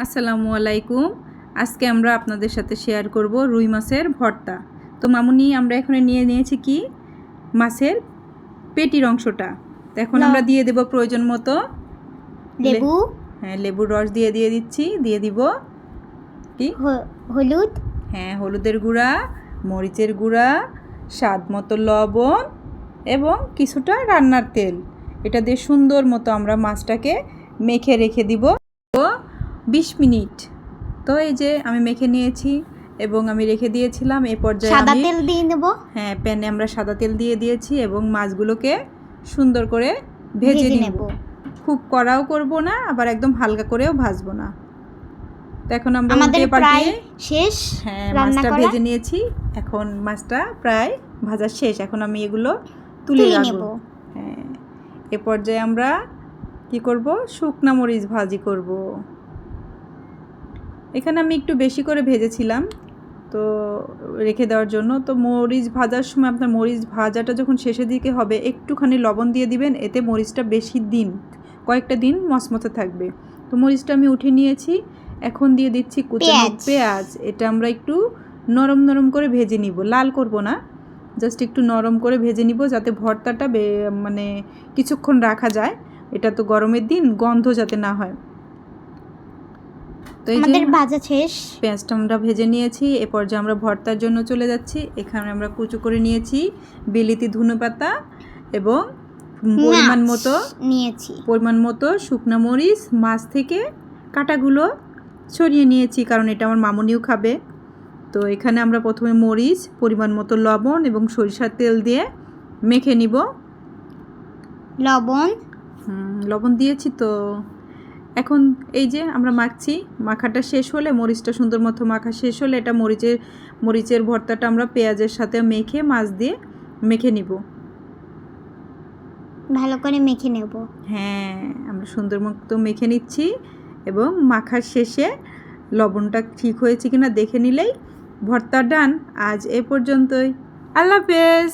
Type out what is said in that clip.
আসসালামু আলাইকুম। আজকে আমরা আপনাদের সাথে শেয়ার করব রুই মাছের ভর্তা। তো মামুনি আমরা এখানে নিয়ে নিয়েছি কি মাছের পেটির অংশটা। তো এখন আমরা দিয়ে দেব প্রয়োজন মতো লেবু। হ্যাঁ, লেবুর রস দিয়ে দিচ্ছি। দিয়ে দিব কি হলুদ, হ্যাঁ হলুদের গুঁড়া, মরিচের গুঁড়া, স্বাদ মতো লবণ এবং কিছুটা রান্নার তেল। এটা দিয়ে সুন্দর মতো আমরা মাছটাকে মেখে রেখে দিব 20 মিনিট। তো এই যে আমি মেখে নিয়েছি এবং আমি রেখে দিয়েছিলাম। এই পর্যায়ে সাদা তেল দিয়ে নেব। হ্যাঁ, প্যানে আমরা সাদা তেল দিয়ে দিয়েছি এবং মাছগুলোকে সুন্দর করে ভেজে নেব। খুব কড়াও করব না, আবার একদম হালকা করেও ভাজবো না। তো এখন আমরা উল্টে পাল্টে শেষ। হ্যাঁ, মাছটা ভেজে নিয়েছি। এখন মাছটা প্রায় ভাজা শেষ। এখন আমি এগুলো তুলে রাখবো। হ্যাঁ, এ পর্যায়ে আমরা কি করব, শুকনা মরিচ ভাজি করব। এখানে আমি একটু বেশি করে ভেজেছিলাম তো রেখে দেওয়ার জন্য। তো মরিচ ভাজার সময় আপনার মরিচ ভাজাটা যখন শেষের দিকে হবে একটুখানি লবণ দিয়ে দিবেন, এতে মরিচটা বেশি দিন কয়েকটা দিন মচমচে থাকবে। তো মরিচটা আমি উঠিয়ে নিয়েছি। এখন দিয়ে দিচ্ছি কুচানো পেঁয়াজ। এটা আমরা একটু নরম নরম করে ভেজে নিব, লাল করব না, জাস্ট একটু নরম করে ভেজে নিব যাতে ভর্তাটা মানে কিছুক্ষণ রাখা যায়। এটা তো গরমের দিন, গন্ধ যাতে না হয়। তো এই যে ভাজা শেষ, পেঁয়াজটা আমরা ভেজে নিয়েছি। এ পর্যায়ে আমরা ভর্তার জন্য চলে এখানে আমরা কুচো করে নিয়েছি বিলিতি ধনেপাতা এবং পরিমাণ মতো শুকনো মরিচ। মাছ থেকে কাটাগুলো ছড়িয়ে নিয়েছি কারণ এটা আমার মামুনিও খাবে। তো এখানে আমরা প্রথমে মরিচ, পরিমাণ মতো লবণ এবং সরিষার তেল দিয়ে মেখে নিব। লবণ দিয়েছি তো। এখন এই যে আমরা মাখছি, মাখাটা শেষ হলে মরিচটা সুন্দর মতো মাখা শেষ হলে এটা মরিচের ভর্তাটা আমরা পেঁয়াজের সাথে মেখে মাছ দিয়ে মেখে নিব, ভালো করে মেখে নেব। হ্যাঁ, আমরা সুন্দর মতো মেখে নিচ্ছি এবং মাখার শেষে লবণটা ঠিক হয়েছে কিনা দেখে নিলেই ভর্তা ডান। আজ এ পর্যন্তই। আল্লাহ হাফেজ।